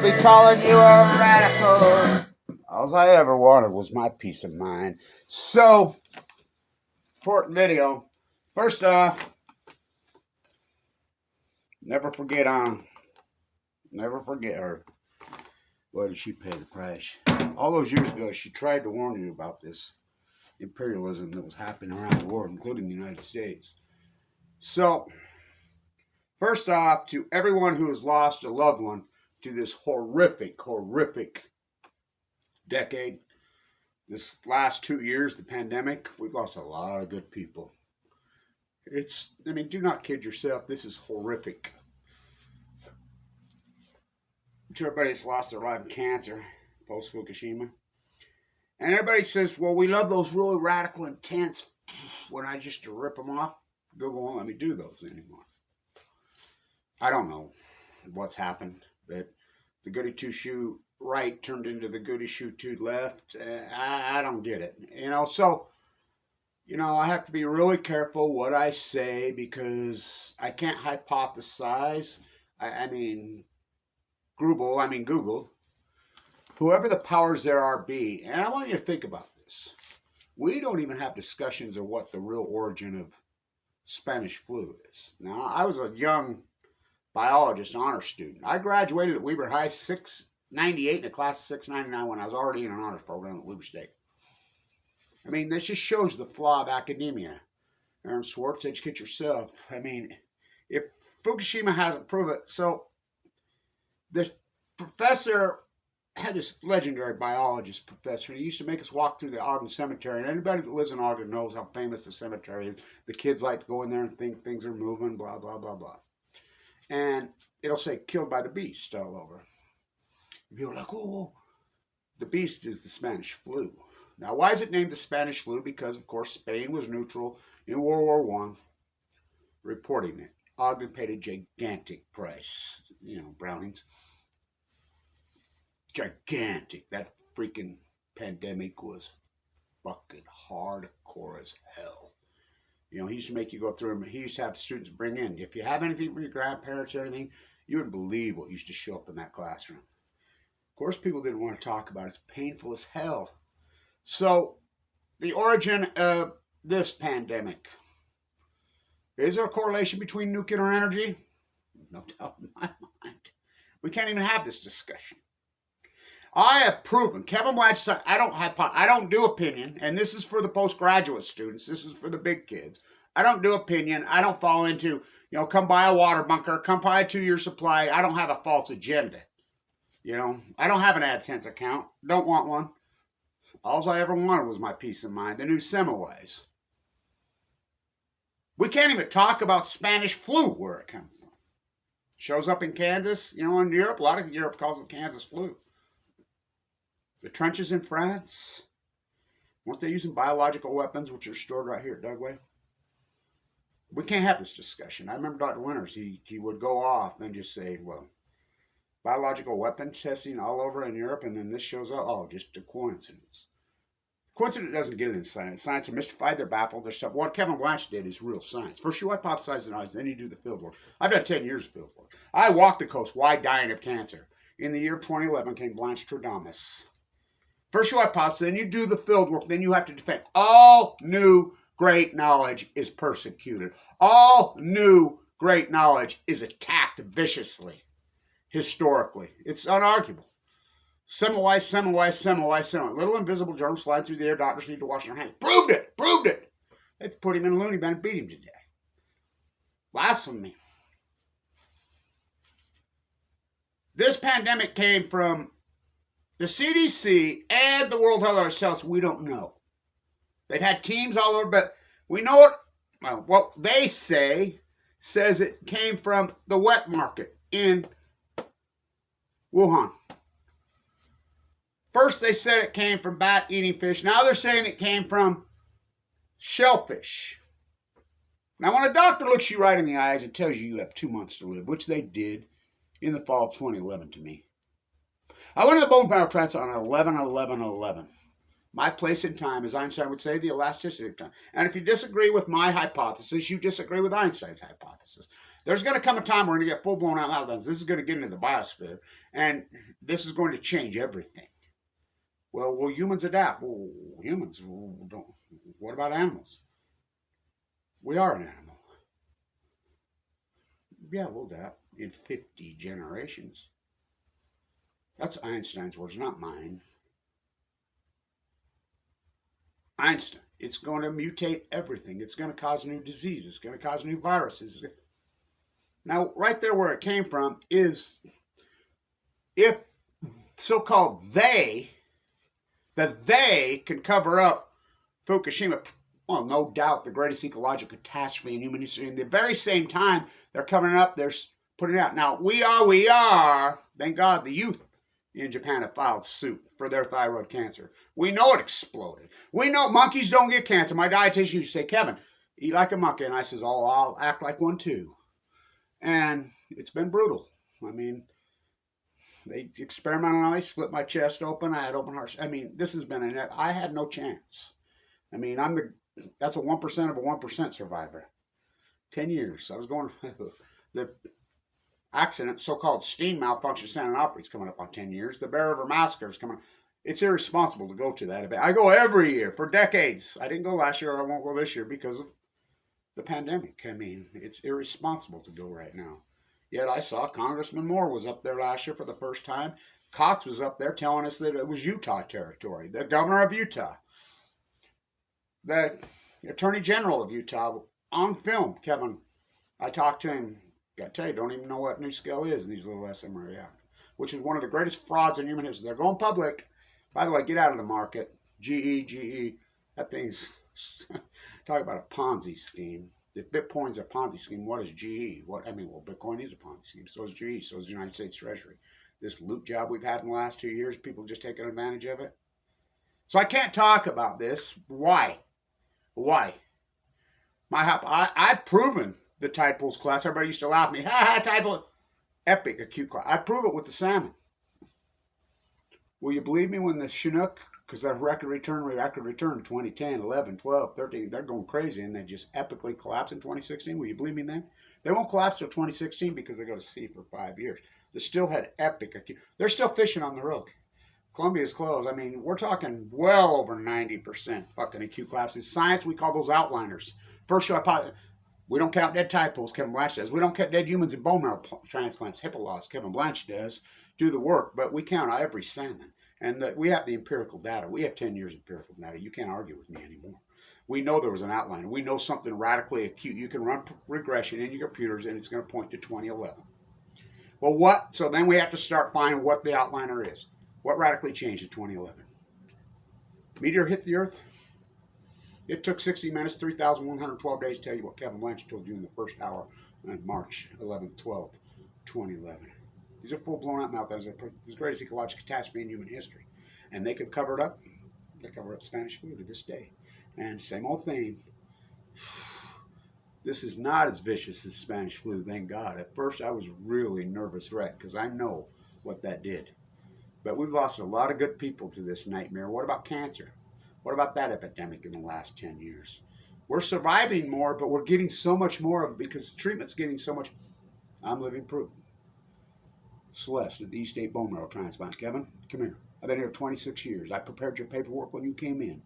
They'll be calling you a radical. All I ever wanted was my peace of mind. So, important video. First off, never forget her. Boy, did she pay the price. All those years ago, she tried to warn you about this imperialism that was happening around the world, including the United States. So, first off, to everyone who has lost a loved one to this horrific decade, this last 2 years, the pandemic, we've lost a lot of good people. Do not kid yourself. This is horrific. To everybody that's lost their life in cancer, post Fukushima. And everybody says, well, we love those really radical, intense, when I just rip them off. Google won't let me do those anymore. I don't know what's happened, but the goody two-shoe right turned into the goody two left. I don't get it. I have to be really careful what I say because I can't hypothesize. Google, whoever the powers there are be, and I want you to think about this. We don't even have discussions of what the real origin of Spanish flu is. Now, I was a young biologist honor student. I graduated at Weber High 698 in a class of 699 when I was already in an honors program at Weber State. This just shows the flaw of academia. Aaron Swartz, educate yourself. If Fukushima hasn't proven it, so the professor had this legendary biologist professor. He used to make us walk through the Ogden Cemetery. And anybody that lives in Ogden knows how famous the cemetery is. The kids like to go in there and think things are moving, blah, blah, blah, blah. And it'll say killed by the beast all over. People are like, oh, the beast is the Spanish flu. Now, why is it named the Spanish flu? Because, of course, Spain was neutral in World War I, reporting it. Ogden paid a gigantic price. Brownings. Gigantic. That freaking pandemic was fucking hardcore as hell. He used to make you go through them. He used to have students bring in. If you have anything from your grandparents or anything, you wouldn't believe what used to show up in that classroom. Of course, people didn't want to talk about it. It's painful as hell. So, the origin of this pandemic. Is there a correlation between nuclear energy? No doubt in my mind. We can't even have this discussion. I have proven, Kevin Blanch, I don't do opinion, and this is for the postgraduate students. This is for the big kids. I don't do opinion. I don't fall into, come buy a water bunker, come buy a 2-year supply. I don't have a false agenda. I don't have an AdSense account. Don't want one. All I ever wanted was my peace of mind. The new Semmelweis. We can't even talk about Spanish flu, where it comes from. Shows up in Kansas, in Europe. A lot of Europe calls it Kansas flu. The trenches in France, weren't they using biological weapons, which are stored right here at Dugway? We can't have this discussion. I remember Dr. Winters, he would go off and just say, well, biological weapon testing all over in Europe, and then this shows up, just a coincidence. Coincidence doesn't get it in science. Science are mystified, they're baffled, they're stuff. What Kevin Blanch did is real science. First you hypothesize the knowledge, then you do the field work. I've done 10 years of field work. I walked the coast, why dying of cancer? In the year 2011 came Blanchstradamus. First you hypothesize, then you do the field work, then you have to defend. All new great knowledge is persecuted. All new great knowledge is attacked viciously, historically. It's unarguable. Semmelweis. Little invisible germs flying through the air, doctors need to wash their hands. Proved it. Let's put him in a loony bin and beat him to death. Blasphemy. This pandemic came from the CDC and the World Health Organization. We don't know. They've had teams all over, but we know it. Well, what they says it came from the wet market in Wuhan. First they said it came from bat eating fish. Now they're saying it came from shellfish. Now when a doctor looks you right in the eyes and tells you have 2 months to live, which they did in the fall of 2011 to me. I went to the bone marrow transplant on 11/11/11. My place in time, as Einstein would say, the elasticity of time. And if you disagree with my hypothesis, you disagree with Einstein's hypothesis. There's going to come a time we're going to get full-blown out meltdowns. This is going to get into the biosphere, and this is going to change everything. Well, will humans adapt? Well, humans don't. What about animals? We are an animal. Yeah, we'll adapt in 50 generations. That's Einstein's words, not mine. Einstein. It's going to mutate everything. It's going to cause new diseases. It's going to cause new viruses. Now, right there where it came from is if so-called that they can cover up Fukushima, well, no doubt the greatest ecological catastrophe in human history. In the very same time they're covering it up, they're putting it out. Now, we are, thank God, the youth in Japan have filed suit for their thyroid cancer. We know it exploded. We know monkeys don't get cancer. My dietitian used to say, Kevin, eat like a monkey. And I says, oh, I'll act like one too. And it's been brutal. I mean, they experimented on me, split my chest open. I had open hearts. I mean, this has been, I had no chance. I mean, that's a 1% of a 1% survivor. 10 years. I was going, the accident, so-called steam malfunction, Santa Opry's coming up on 10 years. The Bear River Massacre is coming up. It's irresponsible to go to that event. I go every year for decades. I didn't go last year. I won't go this year because of the pandemic. I mean, it's irresponsible to go right now. Yet I saw Congressman Moore was up there last year for the first time. Cox was up there telling us that it was Utah territory. The governor of Utah. The attorney general of Utah on film, Kevin. I talked to him. Got to tell you, don't even know what NuScale is in these little SMR reactors, which is one of the greatest frauds in human history. They're going public. By the way, get out of the market. GE, that thing's talk about a Ponzi scheme. If Bitcoin's a Ponzi scheme, what is GE? Well, Bitcoin is a Ponzi scheme. So is GE. So is the United States Treasury. This loot job we've had in the last 2 years, people just taking advantage of it. So I can't talk about this. Why? I've proven the tide pools class. Everybody used to laugh at me. Tide pool. Epic acute class. I prove it with the salmon. Will you believe me when the Chinook, because their record return 2010, 11, 12, 13, they're going crazy and they just epically collapse in 2016. Will you believe me then? They won't collapse till 2016 because they go to sea for 5 years. They still had epic acute. They're still fishing on the Rook. Columbia's closed. I mean, we're talking well over 90% fucking acute collapse. In science, we call those outliners. First show we don't count dead tide pools, Kevin Blanche does. We don't count dead humans in bone marrow transplants, HIPAA laws, Kevin Blanche does, do the work. But we count every salmon. And we have the empirical data. We have 10 years of empirical data. You can't argue with me anymore. We know there was an outliner. We know something radically acute. You can run regression in your computers, and it's going to point to 2011. Well, what? So then we have to start finding what the outliner is. What radically changed in 2011? Meteor hit the Earth. It took 60 minutes, 3,112 days to tell you what Kevin Blanchard told you in the first hour on March 11th, 12th, 2011. These are full-blown out meltdowns. They're the greatest ecological catastrophe in human history. And they could cover it up. They cover up Spanish flu to this day. And same old thing. This is not as vicious as Spanish flu, thank God. At first, I was really nervous wreck because I know what that did. But we've lost a lot of good people to this nightmare. What about cancer? What about that epidemic in the last 10 years? We're surviving more, but we're getting so much more of it because treatment's getting so much. I'm living proof. Celeste at the East State Bone Marrow Transplant. Kevin, come here. I've been here 26 years. I prepared your paperwork when you came in.